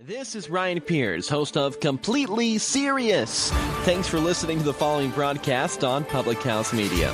This is Ryan Pierce, host of Completely Serious. Thanks for listening to the following broadcast on Public House Media.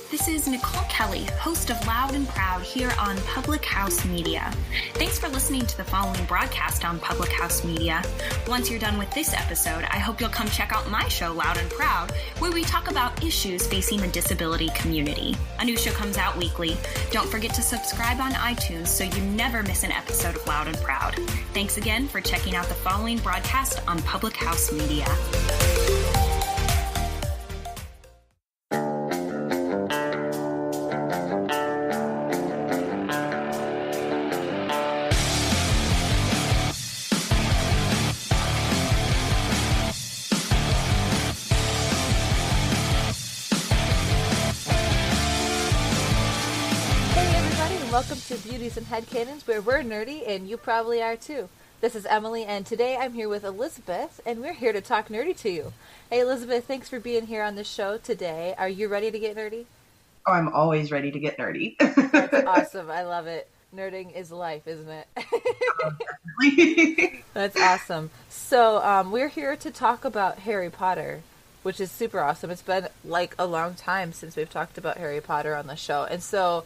This is Nicole Kelly, host of Loud and Proud here on Public House Media. Thanks for listening to the following broadcast on Public House Media. Once you're done with this episode, I hope you'll come check out my show, Loud and Proud, where we talk about issues facing the disability community. A new show comes out weekly. Don't forget to subscribe on iTunes so you never miss an episode of Loud and Proud. Thanks again for checking out the following broadcast on Public House Media. Welcome to Beauties and Headcanons, where we're nerdy, and you probably are too. This is Emily, and today I'm here with Elisabeth, and we're here to talk nerdy to you. Hey Elisabeth, thanks for being here on the show today. Are you ready to get nerdy? Oh, I'm always ready to get nerdy. That's awesome. I love it. Nerding is life, isn't it? Definitely. That's awesome. So we're here to talk about Harry Potter, which is super awesome. It's been like a long time since we've talked about Harry Potter on the show. And so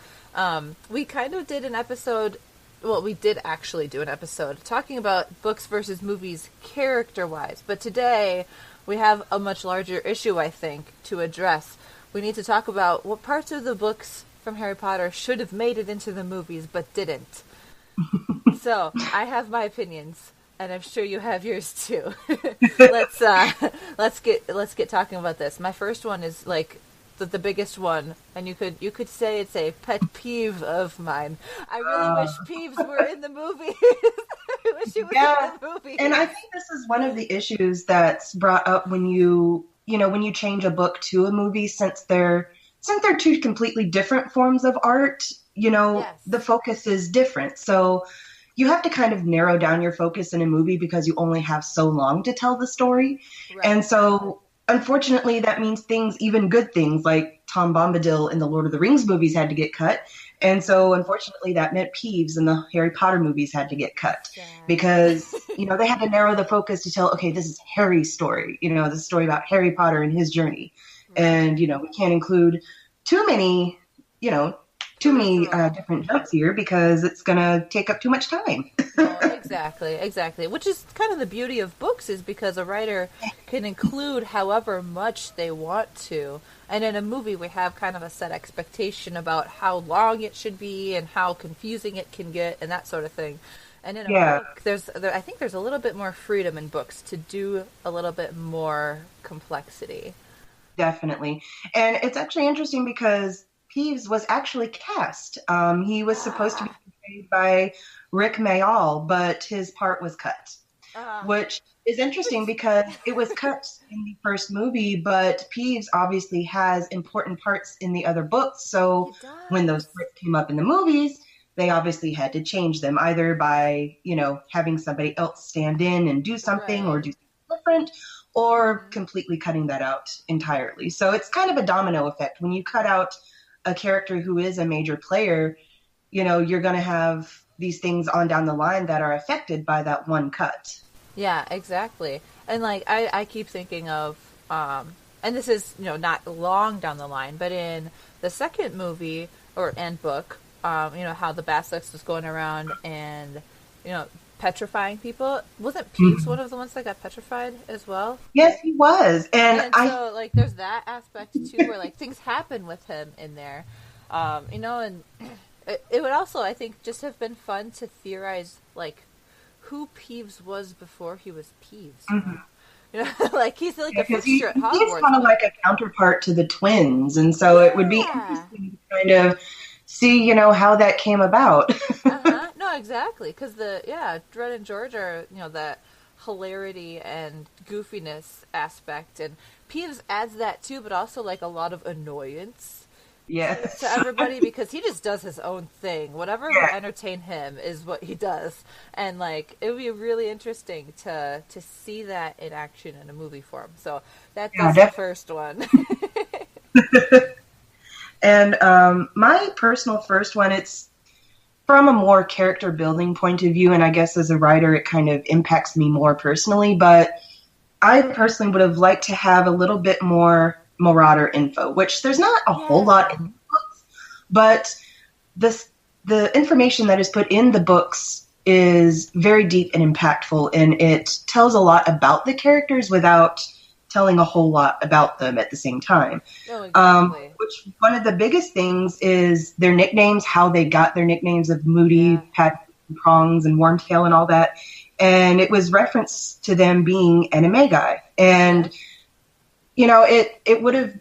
we kind of did an episode, well, we did actually do an episode talking about books versus movies character-wise. But today we have a much larger issue, I think, to address. We need to talk about what parts of the books from Harry Potter should have made it into the movies but didn't. So I have my opinions. And I'm sure you have yours too. Let's get talking about this. My first one is like the biggest one, and you could say it's a pet peeve of mine. I really wish Peeves were in the movie. I wish he was in the movie. And I think this is one of the issues that's brought up when you change a book to a movie, since they're two completely different forms of art. Yes. The focus is different, so you have to kind of narrow down your focus in a movie because you only have so long to tell the story. Right. And so, unfortunately, that means even good things like Tom Bombadil in the Lord of the Rings movies had to get cut. And so, unfortunately, that meant Peeves in the Harry Potter movies had to get cut. Yeah. Because, they had to narrow the focus to tell, okay, this is Harry's story. This is a story about Harry Potter and his journey. Right. And, we can't include too many different jumps here because it's going to take up too much time. Exactly. Which is kind of the beauty of books, is because a writer can include however much they want to. And in a movie, we have kind of a set expectation about how long it should be and how confusing it can get and that sort of thing. And in a book, I think there's a little bit more freedom in books to do a little bit more complexity. Definitely. And it's actually interesting because Peeves was actually cast. He was supposed to be portrayed by Rick Mayall, but his part was cut, which is interesting because it was cut in the first movie, but Peeves obviously has important parts in the other books. So when those parts came up in the movies, they obviously had to change them, either by, having somebody else stand in and do something or do something different, or completely cutting that out entirely. So it's kind of a domino effect. When you cut out a character who is a major player, you're going to have these things on down the line that are affected by that one cut. Yeah, exactly. And like, I keep thinking of, and this is, not long down the line, but in the second movie and book, how the Basilisk was going around and, petrifying people. Wasn't Peeves one of the ones that got petrified as well? Yes, he was. And so, like, there's that aspect, too, where, like, things happen with him in there. And it would also, I think, just have been fun to theorize, like, who Peeves was before he was Peeves. Mm-hmm. Like, he's like a fixture at Hogwarts. He's kind of like a counterpart to the twins, and so it would be interesting to kind of see, how that came about. No, exactly, because Dred and George are, that hilarity and goofiness aspect, and Peeves adds that too, but also like a lot of annoyance. Yes. To everybody, because he just does his own thing. Whatever will entertain him is what he does. And like, it would be really interesting to see that in action in a movie form. So that's the first one. And my personal first one, it's from a more character building point of view, and I guess as a writer, it kind of impacts me more personally, but I personally would have liked to have a little bit more Marauder info, which there's not a whole lot in the books, but the information that is put in the books is very deep and impactful, and it tells a lot about the characters without telling a whole lot about them at the same time. Oh, exactly. Which one of the biggest things is their nicknames, how they got their nicknames of Moody, Pat, Prongs, and Wormtail and all that. And it was reference to them being animagi. And, you know, it would have,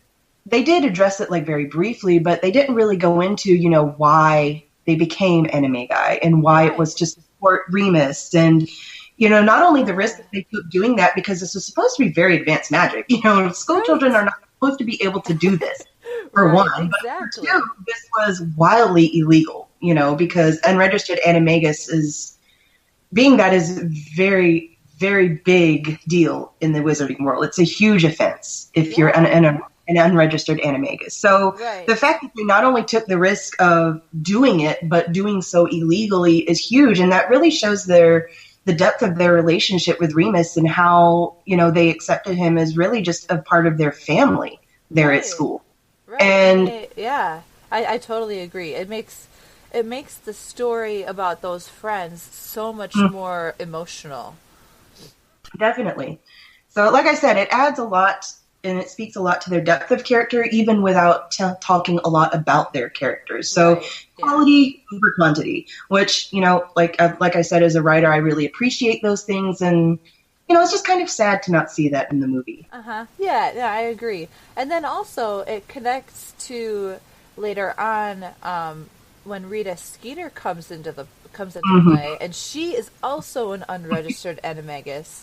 they did address it like very briefly, but they didn't really go into, you know, why they became animagi and why it was to support Remus and, you know, not only the risk that they took doing that, because this was supposed to be very advanced magic. You know, school children are not supposed to be able to do this, for one. But for two, this was wildly illegal, you know, because unregistered animagus is very, very big deal in the wizarding world. It's a huge offense if you're an unregistered animagus. So the fact that they not only took the risk of doing it, but doing so illegally is huge. And that really shows the depth of their relationship with Remus and how, you know, they accepted him as really just a part of their family there at school. And I totally agree. It makes the story about those friends so much more emotional. Definitely. So like I said, it adds a lot and it speaks a lot to their depth of character, even without talking a lot about their characters. So quality over quantity, which, you know, like I said, as a writer, I really appreciate those things. And, you know, it's just kind of sad to not see that in the movie. Yeah, I agree. And then also it connects to later on when Rita Skeeter comes into play, and she is also an unregistered animagus.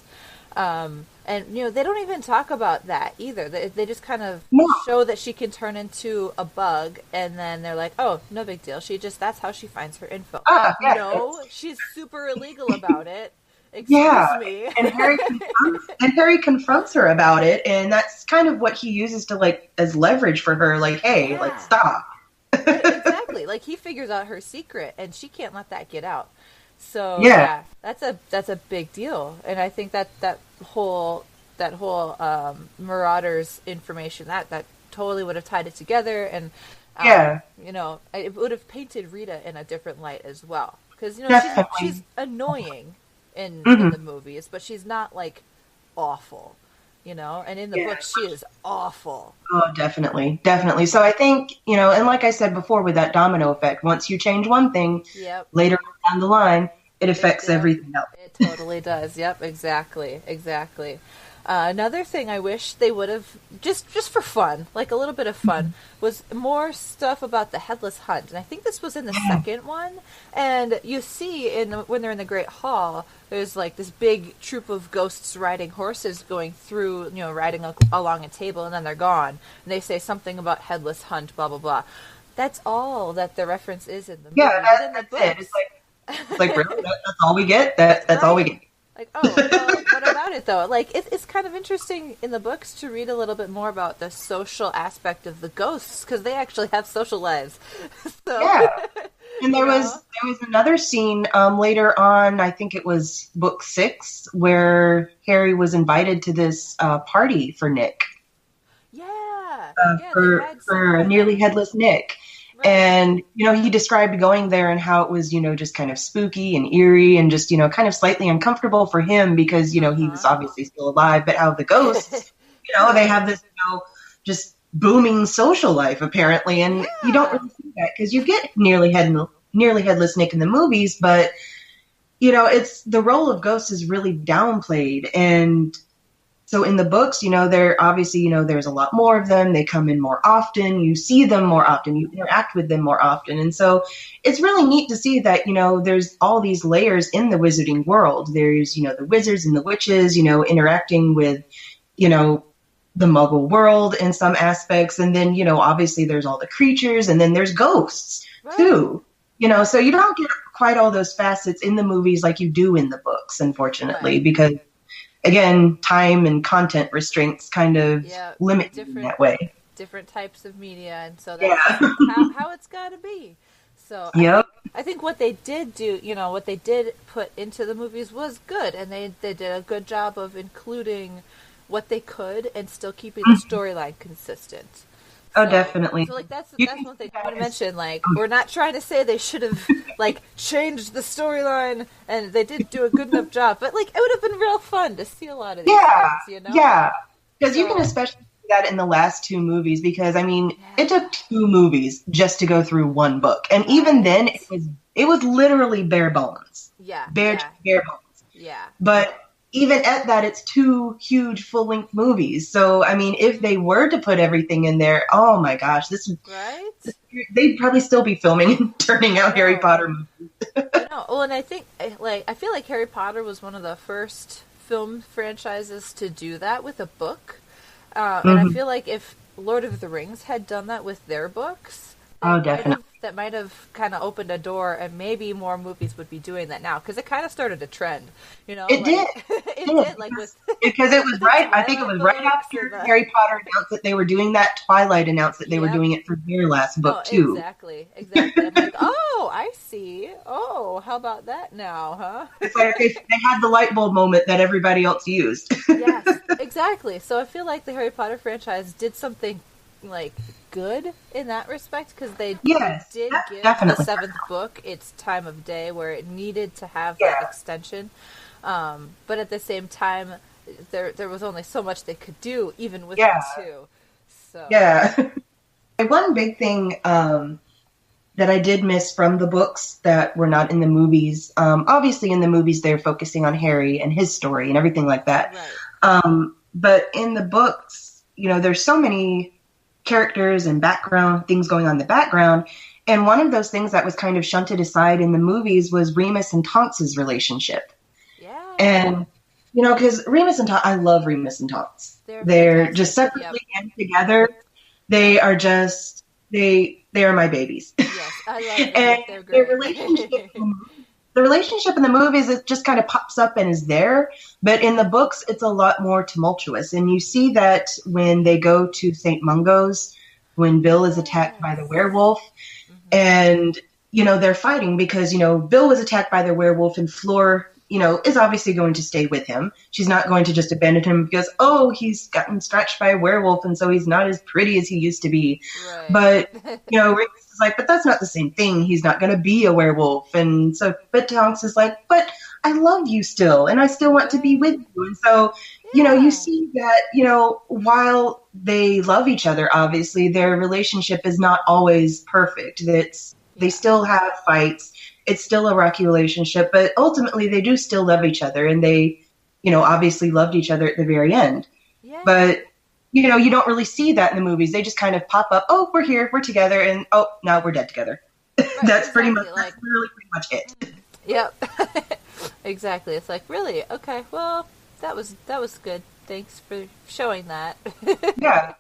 And, you know, they don't even talk about that either. They just kind of show that she can turn into a bug, and then they're like, oh, no big deal. That's how she finds her info. No, she's super illegal about it. Excuse me. And Harry confronts her about it, and that's kind of what he uses to, like, as leverage for her, like, hey, like, stop. Exactly. Like, he figures out her secret, and she can't let that get out. So that's a big deal, and I think that whole Marauders information that totally would have tied it together, and you know, it would have painted Rita in a different light as well, because, you know, she's annoying in the movies, but she's not like awful, you know, and in the book she is awful. Oh, definitely. So I think, you know, and like I said before, with that domino effect, once you change one thing, later down the line, it affects everything else. It totally does. Yep, exactly. Another thing I wish they would have, just for fun, like a little bit of fun, was more stuff about the Headless Hunt. And I think this was in the second one. And you see when they're in the Great Hall, there's like this big troop of ghosts riding horses going through, you know, riding along a table, and then they're gone. And they say something about Headless Hunt, blah, blah, blah. That's all that the reference is in the movie. Yeah, that's it. It's like really? That's all we get? That's all we get. Like, oh, well, what about it, though? Like, it's kind of interesting in the books to read a little bit more about the social aspect of the ghosts, because they actually have social lives. So, and there was another scene later on, I think it was book 6, where Harry was invited to this party for Nick. For nearly headless Nick. And, you know, he described going there and how it was, you know, just kind of spooky and eerie and just, you know, kind of slightly uncomfortable for him because, you know, he was obviously still alive. But how the ghosts, you know, they have this, you know, just booming social life, apparently. And you don't really see that because you get nearly headless Nick in the movies. But, you know, it's the role of ghosts is really downplayed. And so in the books, you know, they're obviously, you know, there's a lot more of them. They come in more often. You see them more often. You interact with them more often. And so it's really neat to see that, you know, there's all these layers in the wizarding world. There's, you know, the wizards and the witches, you know, interacting with, you know, the muggle world in some aspects. And then, you know, obviously there's all the creatures and then there's ghosts too, you know, so you don't get quite all those facets in the movies like you do in the books, unfortunately, because again, time and content restraints kind of limit you in that way. Different types of media, and so that's how it's got to be. So Yep. I think what they did do, what they did put into the movies was good, and they did a good job of including what they could and still keeping the storyline consistent. Oh, So, definitely. So, like, that's You one can thing see I want to that mention. Like, we're not trying to say they should have, like, changed the storyline, and they did do a good enough job. But, like, it would have been real fun to see a lot of these things, Yeah. Because you can So- especially see that in the last two movies, because, I mean, it took two movies just to go through one book. And even then, it was literally bare bones. Yeah. Bare bones. Yeah. But even at that, it's two huge full-length movies. So, I mean, if they were to put everything in there, oh my gosh, Right? they'd probably still be filming and turning out Harry Potter movies. I know. Well, and I think, I feel like Harry Potter was one of the first film franchises to do that with a book. And I feel like if Lord of the Rings had done that with their books, Definitely. that might have kind of opened a door, and maybe more movies would be doing that now, because it kind of started a trend, It did. It did, like with Because it was right. I think it was right Twilight after books and Harry Potter announced that they were doing that. Twilight announced that they were Yep. doing it for their last book too. Exactly. I'm like, oh, I see. Oh, how about that now, huh? It's like they had the light bulb moment that everybody else used. Yes, exactly. So I feel like the Harry Potter franchise did something like good in that respect, because they Yes, did give definitely. the seventh book its time of day where it needed to have that extension. But at the same time, there was only so much they could do, even with the two. So Yeah. One big thing that I did miss from the books that were not in the movies, obviously in the movies they're focusing on Harry and his story and everything like that. Right. But in the books, there's so many characters and background things going on in the background. And one of those things that was kind of shunted aside in the movies was Remus and Tonks's relationship. Yeah. And, because Remus and Tonks, I love Remus and Tonks. They're just separately and together. They are just, they are my babies. Yes, I love them. And They're their great. relationship in the movies, it just kind of pops up and is there. But in the books, it's a lot more tumultuous. And you see that when they go to St. Mungo's, when Bill is attacked by the werewolf. And, they're fighting because, Bill was attacked by the werewolf, and Fleur, is obviously going to stay with him. She's not going to just abandon him because, he's gotten scratched by a werewolf, and so he's not as pretty as he used to be. Right. But, Remus is like, but that's not the same thing. He's not going to be a werewolf. And so, but Tonks is like, but I love you still, and I still want to be with you. And so, you see that, while they love each other, obviously, their relationship is not always perfect. They still have fights. It's still a rocky relationship, but ultimately they do still love each other, and they, obviously loved each other at the very end. Yeah. But, you don't really see that in the movies. They just kind of pop up, oh, we're here, we're together, and oh, now we're dead together. Right, That's literally pretty much it. Yep. Exactly. It's like, really? Okay, well, that was good. Thanks for showing that. Yeah.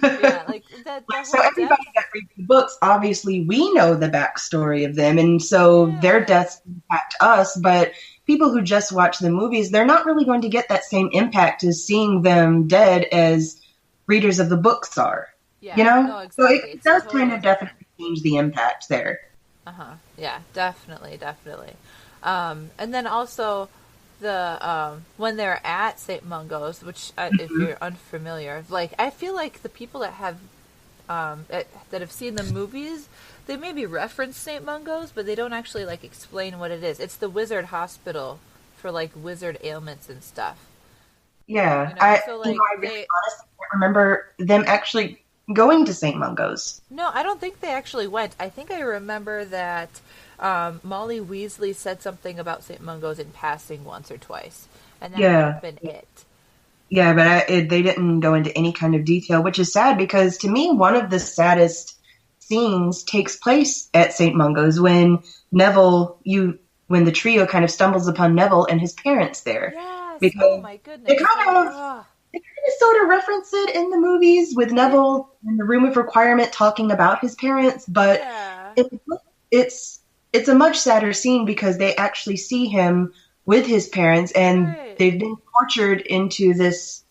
Yeah, like that So whole everybody depth. that reads the books, obviously we know the backstory of them, and so their deaths impact us, but people who just watch the movies, they're not really going to get that same impact as seeing them dead as readers of the books are. Yeah, So no, exactly. it does kind of definitely change the impact there. Yeah, definitely. And then also the when they're at St. Mungo's, which if you're unfamiliar, like I feel like the people that have that have seen the movies, they maybe reference St. Mungo's, but they don't actually like explain what it is. It's the wizard hospital for like wizard ailments and stuff. Yeah, I really honestly can't remember them actually going to St. Mungo's. No, I don't think they actually went. I think I remember that Molly Weasley said something about St. Mungo's in passing once or twice, and that would have been it. Yeah, but they didn't go into any kind of detail, which is sad because to me, one of the saddest scenes takes place at St. Mungo's when when the trio kind of stumbles upon Neville and his parents there. Yes. Because oh my goodness. They kind of sort of reference it in the movies with Neville in the Room of Requirement talking about his parents, but it's a much sadder scene because they actually see him with his parents, and they've been tortured into this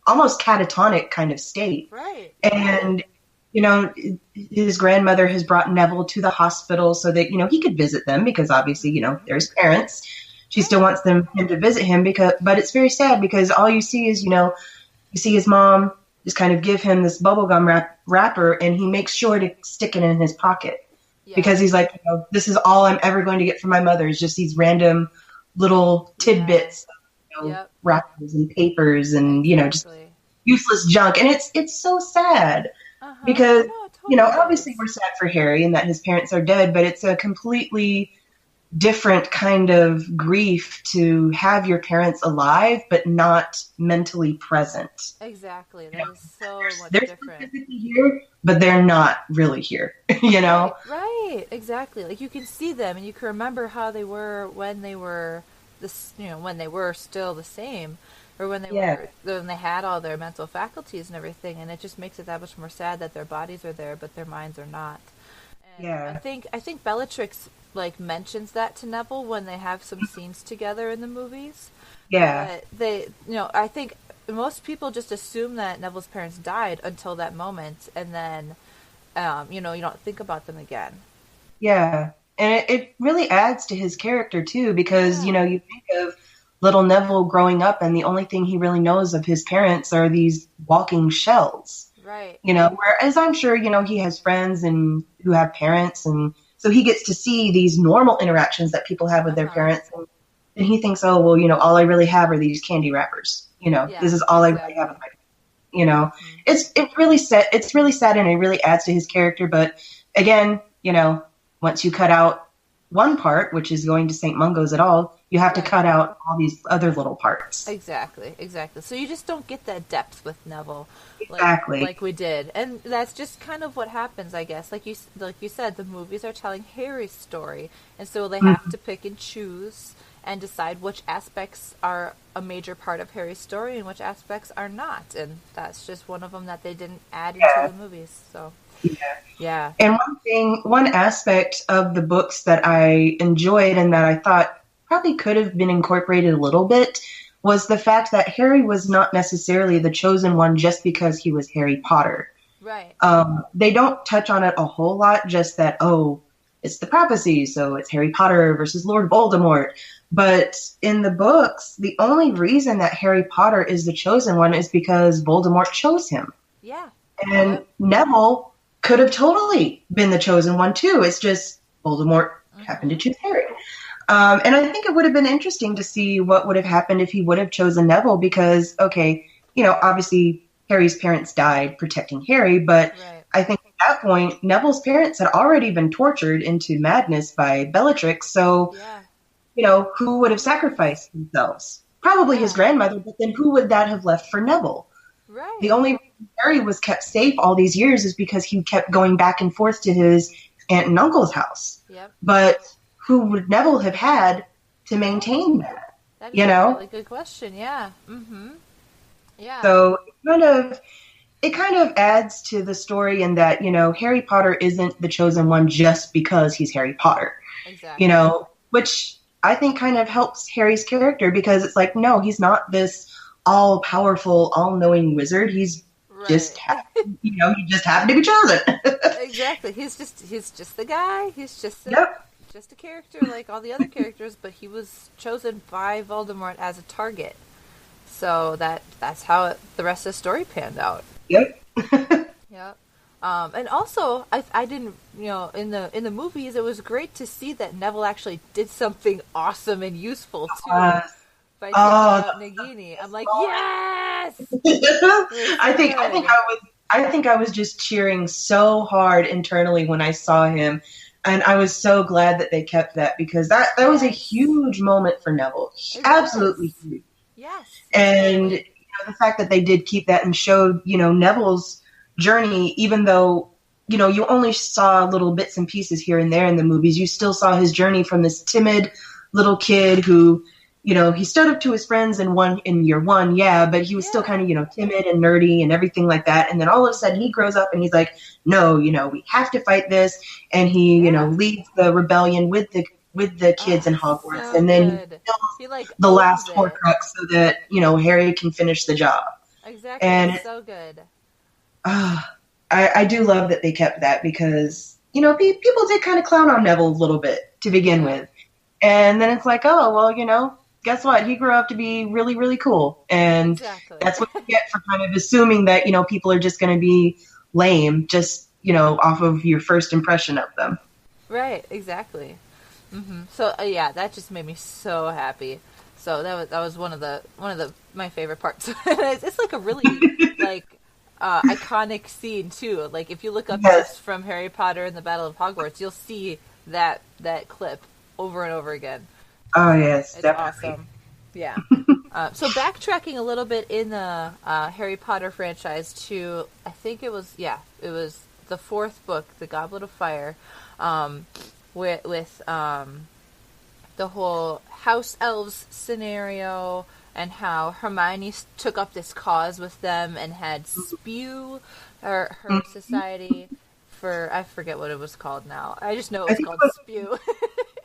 almost catatonic kind of state. Right. And you know, his grandmother has brought Neville to the hospital so that, you know, he could visit them because obviously, you know, they're his parents. She still wants him to visit him but it's very sad because all you see is, you know, you see his mom just kind of give him this bubblegum wrapper and he makes sure to stick it in his pocket because he's like, you know, this is all I'm ever going to get from my mother is just these random little tidbits, of, you know, wrappers and papers and, you know, just useless junk. And it's so sad because, you know, obviously we're sad for Harry and that his parents are dead, but it's a completely different kind of grief to have your parents alive but not mentally present. Exactly. That is so much they're different. Physically here, but they're not really here. You know? Right. Exactly. Like you can see them and you can remember how they were when they were this, you know, when they were still the same, or when they when they had all their mental faculties and everything, and it just makes it that much more sad that their bodies are there but their minds are not. And I think Bellatrix like mentions that to Neville when they have some scenes together in the movies. They, you know, I think most people just assume that Neville's parents died until that moment, and then, you know, you don't think about them again. Yeah, and it really adds to his character too, because you know, you think of little Neville growing up, and the only thing he really knows of his parents are these walking shells. Right. You know, whereas I'm sure, you know, he has friends and who have parents, and so he gets to see these normal interactions that people have with their parents. And he thinks, oh, well, you know, all I really have are these candy wrappers. You know, this is all I really have. You know, it's really sad. It's really sad, and it really adds to his character. But again, you know, once you cut out one part, which is going to St. Mungo's at all, you have to cut out all these other little parts. Exactly. So you just don't get that depth with Neville. Exactly. Like we did. And that's just kind of what happens, I guess. Like you said, the movies are telling Harry's story. And so they have to pick and choose and decide which aspects are a major part of Harry's story and which aspects are not. And that's just one of them that they didn't add into the movies. So yeah. And one aspect of the books that I enjoyed and that I thought probably could have been incorporated a little bit was the fact that Harry was not necessarily the chosen one just because he was Harry Potter. Right. They don't touch on it a whole lot, just that, oh, it's the prophecy, so it's Harry Potter versus Lord Voldemort. But in the books, the only reason that Harry Potter is the chosen one is because Voldemort chose him. Yeah. And Neville could have totally been the chosen one too. It's just Voldemort happened to choose Harry. And I think it would have been interesting to see what would have happened if he would have chosen Neville because, okay, you know, obviously Harry's parents died protecting Harry, but I think at that point, Neville's parents had already been tortured into madness by Bellatrix. So, you know, who would have sacrificed themselves? Probably his grandmother, but then who would that have left for Neville? Right. The only reason Harry was kept safe all these years is because he kept going back and forth to his aunt and uncle's house. Yep. But who would Neville have had to maintain that? That is you know? a really good question. Yeah. Mm-hmm. Yeah. So it kind of adds to the story in that, you know, Harry Potter isn't the chosen one just because he's Harry Potter. Exactly. You know, which I think kind of helps Harry's character because it's like, no, he's not this all-powerful, all-knowing wizard. He's just, you know, he just happened to be chosen. Exactly. He's just the guy. He's just just a character like all the other characters, but he was chosen by Voldemort as a target. So that's how the rest of the story panned out. Yep. Yep. And also, I didn't, you know, in the movies, it was great to see that Neville actually did something awesome and useful too. By taking out Nagini. I'm like, yes! I think I was just cheering so hard internally when I saw him. And I was so glad that they kept that because that was a huge moment for Neville. Absolutely huge. Yes. And you know, the fact that they did keep that and showed, you know, Neville's journey, even though, you know, you only saw little bits and pieces here and there in the movies, you still saw his journey from this timid little kid who, you know, he stood up to his friends in year one, but he was still kind of, you know, timid and nerdy and everything like that. And then all of a sudden he grows up and he's like, no, you know, we have to fight this. And he, you know, leads the rebellion with the kids in Hogwarts. So and then he kills the last Horcrux so that, you know, Harry can finish the job. Exactly. And so good. I do love that they kept that because, you know, people did kind of clown on Neville a little bit to begin with. And then it's like, oh, well, you know, guess what? He grew up to be really, really cool. And that's what you get for kind of assuming that, you know, people are just going to be lame just, you know, off of your first impression of them. Right, exactly. Mm-hmm. So yeah, that just made me so happy. So that was one of my favorite parts. It's like a really like iconic scene too. Like if you look up clips from Harry Potter and the Battle of Hogwarts, you'll see that clip over and over again. Oh yes, it's definitely awesome. Yeah. So backtracking a little bit in the Harry Potter franchise to, I think it was the fourth book, The Goblet of Fire, with the whole house elves scenario and how Hermione took up this cause with them and had spew her society for, I forget what it was called now. I just know it was called spew.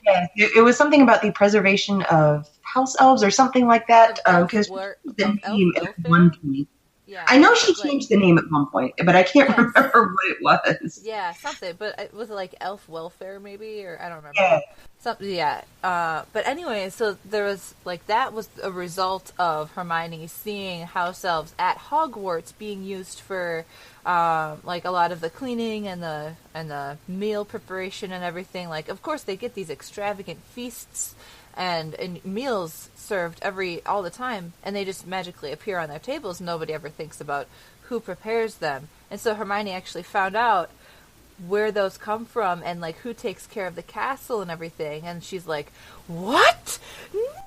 Yeah, it was something about the preservation of house elves or something like that. Because the name at one point. Yeah, I know she changed the name at one point, but I can't remember what it was. Yeah, something. But was it like elf welfare maybe? Or I don't remember. Yeah. Something, yeah. But anyway, so there was, like, that was a result of Hermione seeing house elves at Hogwarts being used for, like, a lot of the cleaning and the meal preparation and everything. Like, of course, they get these extravagant feasts and meals served all the time, and they just magically appear on their tables. Nobody ever thinks about who prepares them. And so Hermione actually found out where those come from and like who takes care of the castle and everything, and she's like, what?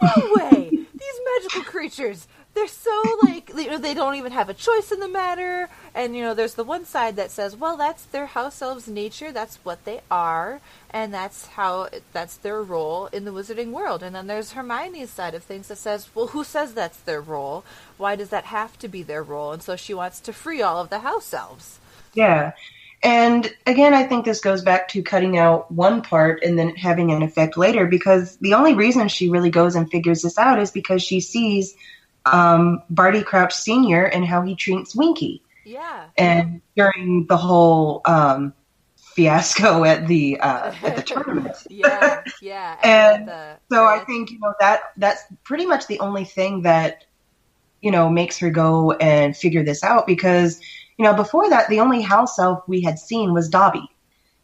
No way! These magical creatures, they're so like, you know, they don't even have a choice in the matter. And you know, there's the one side that says, well, that's their house elves' nature, that's what they are, and that's their role in the wizarding world. And then there's Hermione's side of things that says, well, who says that's their role? Why does that have to be their role? And so she wants to free all of the house elves. Yeah. And again, I think this goes back to cutting out one part and then having an effect later, because the only reason she really goes and figures this out is because she sees Barty Crouch Sr. and how he treats Winky. Yeah. And during the whole fiasco at the tournament. Yeah, yeah. And so I think, you know, that's pretty much the only thing that, you know, makes her go and figure this out, because you know, before that, the only house elf we had seen was Dobby.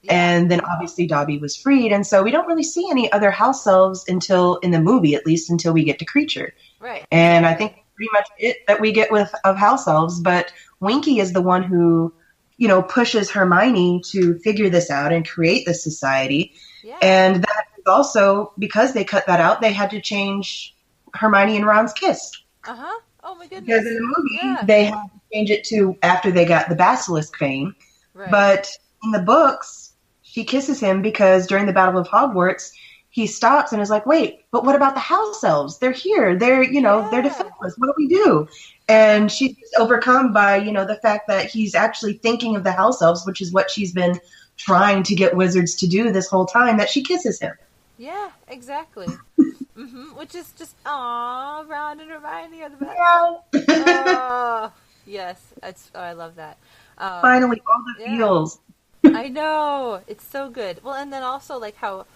Yeah. And then obviously Dobby was freed. And so we don't really see any other house elves until, in the movie at least, until we get to Creature. Right. And I think pretty much it that we get of house elves. But Winky is the one who, you know, pushes Hermione to figure this out and create this society. Yeah. And that is also, because they cut that out, they had to change Hermione and Ron's kiss. Uh-huh. Oh my goodness. Because in the movie, they had to change it to after they got the basilisk fame. Right. But in the books, she kisses him because during the Battle of Hogwarts, he stops and is like, wait, but what about the house elves? They're here. They're, you know, they're defenseless. What do we do? And she's overcome by, you know, the fact that he's actually thinking of the house elves, which is what she's been trying to get wizards to do this whole time, that she kisses him. Yeah, exactly. Mm-hmm. Which is just, aw, Ron and Hermione are the best. Oh, yes, I love that. Finally, all the feels. I know, it's so good. Well, and then also like how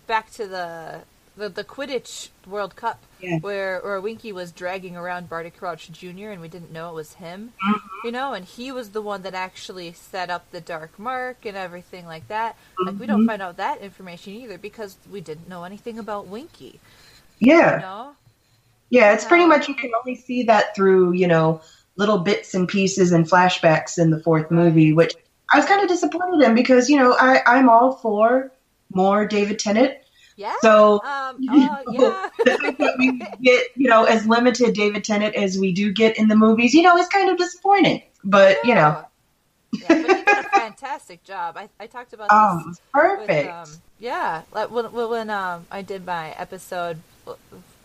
back to the Quidditch World Cup, where Winky was dragging around Barty Crouch Jr. and we didn't know it was him, you know, and he was the one that actually set up the dark mark and everything like that. Like, we don't find out that information either because we didn't know anything about Winky. Yeah. You know? Yeah, it's pretty much, you can only see that through, you know, little bits and pieces and flashbacks in the fourth movie, which I was kind of disappointed in because, you know, I'm all for more David Tennant. Yeah. So, yeah. The fact that we get, you know, as limited David Tennant as we do get in the movies, you know, is kind of disappointing. But, you know. Yeah, but he did a fantastic job. I talked about this. It was perfect. Like when I did my episode a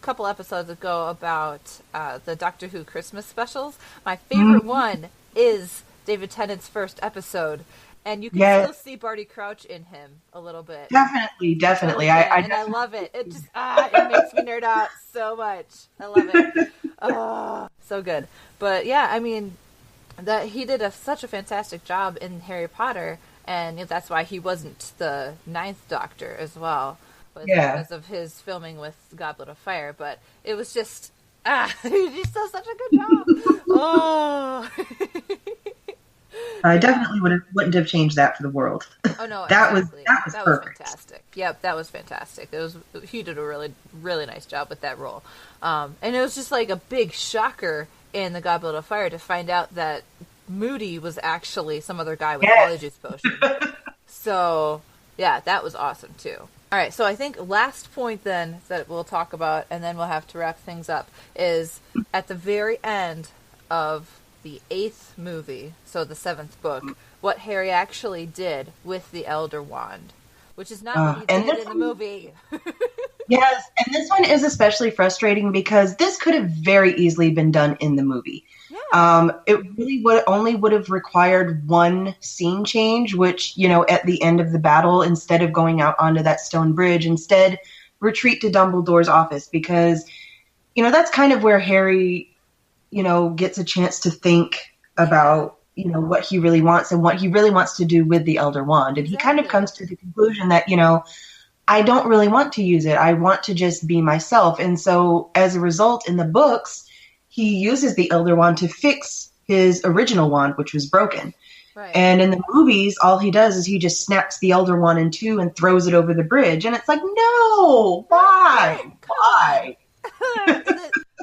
couple episodes ago about the Doctor Who Christmas specials, my favorite one is David Tennant's first episode. And you can still see Barty Crouch in him a little bit. Definitely. I love it. It just it makes me nerd out so much. I love it. Oh, so good. But yeah, I mean, that he did such a fantastic job in Harry Potter, and that's why he wasn't the Ninth Doctor as well, because of his filming with Goblet of Fire. But it was just he just does such a good job. Oh. I definitely wouldn't have changed that for the world. Oh no, that exactly. was that perfect. was fantastic. Yep, that was fantastic. He did a really, really nice job with that role. And it was just like a big shocker in the Goblet of Fire to find out that Moody was actually some other guy with Polyjuice Potion. So yeah, that was awesome too. All right, so I think last point then that we'll talk about, and then we'll have to wrap things up, is at the very end of the 8th movie, so the 7th book, what Harry actually did with the Elder Wand, which is not what he did in the movie. Yes, and this one is especially frustrating because this could have very easily been done in the movie. Yeah. It really would have required one scene change, which, at the end of the battle, instead of going out onto that stone bridge, instead retreat to Dumbledore's office, because, that's kind of where Harry gets a chance to think about, what he really wants and what he really wants to do with the Elder Wand. And he kind of comes to the conclusion that, I don't really want to use it. I want to just be myself. And so as a result, in the books, he uses the Elder Wand to fix his original wand, which was broken. Right. And in the movies, all he does is he just snaps the Elder Wand in two and throws it over the bridge. And it's like, no, why? Why?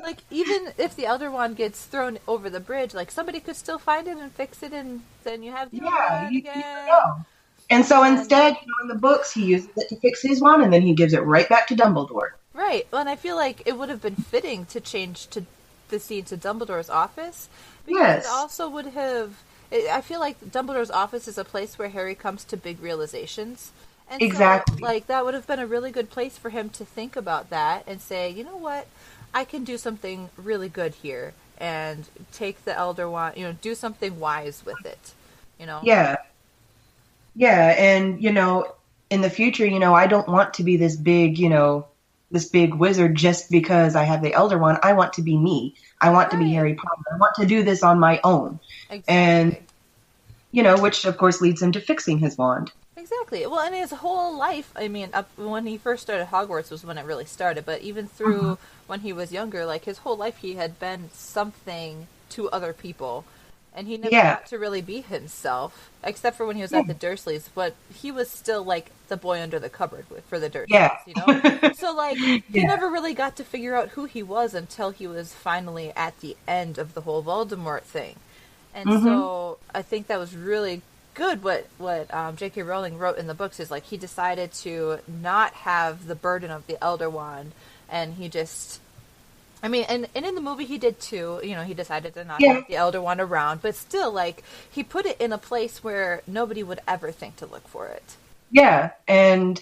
Like, even if the Elder Wand gets thrown over the bridge, like, somebody could still find it and fix it, and then you have the Elder Wand again. You know. And so instead, in the books, he uses it to fix his wand, and then he gives it right back to Dumbledore. Right. Well, and I feel like it would have been fitting to change to the scene to Dumbledore's office, because it also would have... I feel like Dumbledore's office is a place where Harry comes to big realizations. And exactly. So, like, that would have been a really good place for him to think about that and say, you know what? I can do something really good here and take the Elder Wand, do something wise with it, Yeah. Yeah, and, in the future, I don't want to be this big, this big wizard just because I have the Elder Wand. I want to be me. I want to be Harry Potter. I want to do this on my own. Exactly. And, which, of course, leads him to fixing his wand. Exactly. Well, and his whole life, I mean, up when he first started Hogwarts was when it really started, but even through when he was younger, like, his whole life he had been something to other people, and he never got to really be himself, except for when he was at the Dursleys, but he was still, like, the boy under the cupboard for the Dursleys, So, like, he never really got to figure out who he was until he was finally at the end of the whole Voldemort thing. And so I think that was really good what J.K. Rowling wrote in the books is, like, he decided to not have the burden of the Elder Wand, and he just, I mean, and in the movie he did too, he decided to not have the Elder Wand around, but still, like, he put it in a place where nobody would ever think to look for it. Yeah, and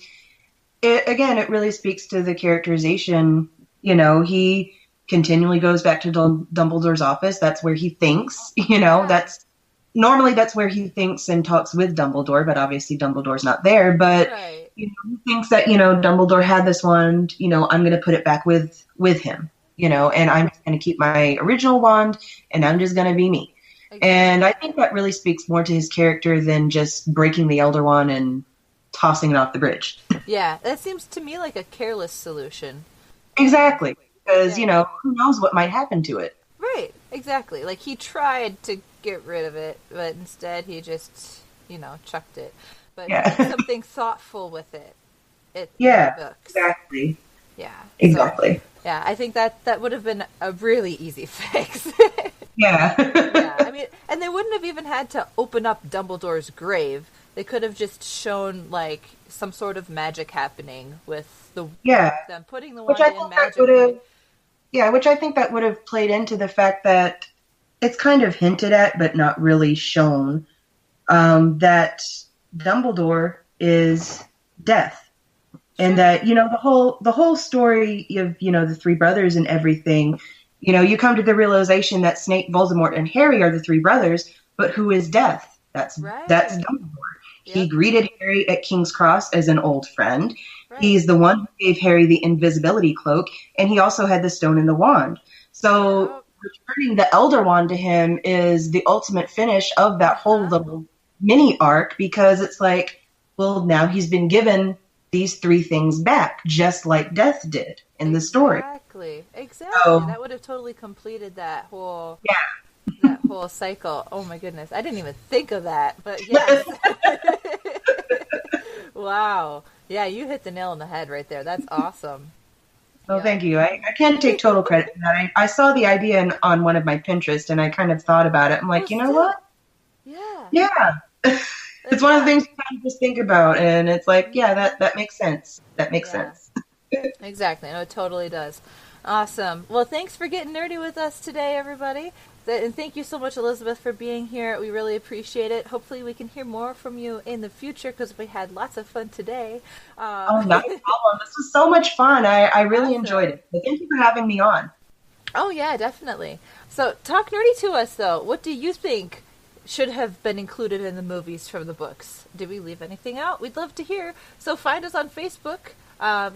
it really speaks to the characterization, he continually goes back to Dumbledore's office. That's where he thinks, that's where he thinks and talks with Dumbledore, but obviously Dumbledore's not there. But he thinks that, Dumbledore had this wand, I'm going to put it back with him, and I'm just going to keep my original wand and I'm just going to be me. Exactly. And I think that really speaks more to his character than just breaking the Elder Wand and tossing it off the bridge. Yeah, that seems to me like a careless solution. Exactly. Because, who knows what might happen to it. Right, exactly. Like, he tried to get rid of it, but instead he just, chucked it. But did something thoughtful with it. Exactly. Yeah. Exactly. So, yeah, I think that would have been a really easy fix. Yeah. I mean, and they wouldn't have even had to open up Dumbledore's grave. They could have just shown, like, some sort of magic happening with them putting the wand in magically. Which I think that would have played into the fact that it's kind of hinted at, but not really shown, that Dumbledore is death. And that, the whole story of, the three brothers and everything, you come to the realization that Snape, Voldemort, and Harry are the three brothers, but who is death? That's Dumbledore. Yep. He greeted Harry at King's Cross as an old friend. Right. He's the one who gave Harry the invisibility cloak, and he also had the stone and the wand. So, returning the Elder Wand to him is the ultimate finish of that whole little mini arc, because it's like, well, now he's been given these 3 things back, just like Death did in the story. Exactly. So, that would have totally completed that whole yeah. that whole cycle. Oh my goodness, I didn't even think of that, but yes. Wow. Yeah, you hit the nail on the head right there. That's awesome. Well, thank you. I can't take total credit for that. I saw the idea on one of my Pinterest, and I kind of thought about it. I'm like, you know what? Yeah. It's one of the things you kind of just think about, and it's like, yeah, that makes sense. That makes sense. Exactly. No, it totally does. Awesome. Well, thanks for getting nerdy with us today, everybody. And thank you so much, Elisabeth, for being here. We really appreciate it. Hopefully we can hear more from you in the future, because we had lots of fun today. Oh, not a problem. This was so much fun. I really enjoyed it. So thank you for having me on. Oh, yeah, definitely. So talk nerdy to us, though. What do you think should have been included in the movies from the books? Did we leave anything out? We'd love to hear. So find us on Facebook.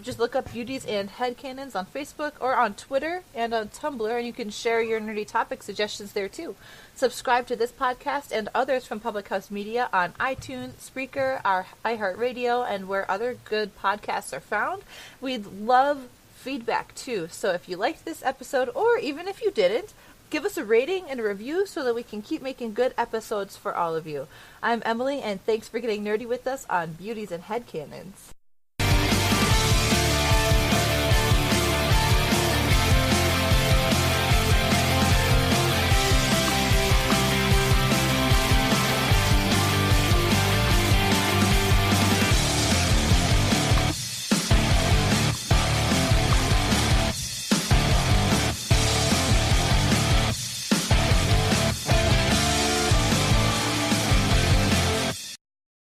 Just look up Beauties and Headcanons on Facebook or on Twitter and on Tumblr, and you can share your nerdy topic suggestions there too. Subscribe to this podcast and others from Public House Media on iTunes, Spreaker, our iHeartRadio, and where other good podcasts are found. We'd love feedback too. So if you liked this episode, or even if you didn't, give us a rating and a review so that we can keep making good episodes for all of you. I'm Emily, and thanks for getting nerdy with us on Beauties and Headcanons.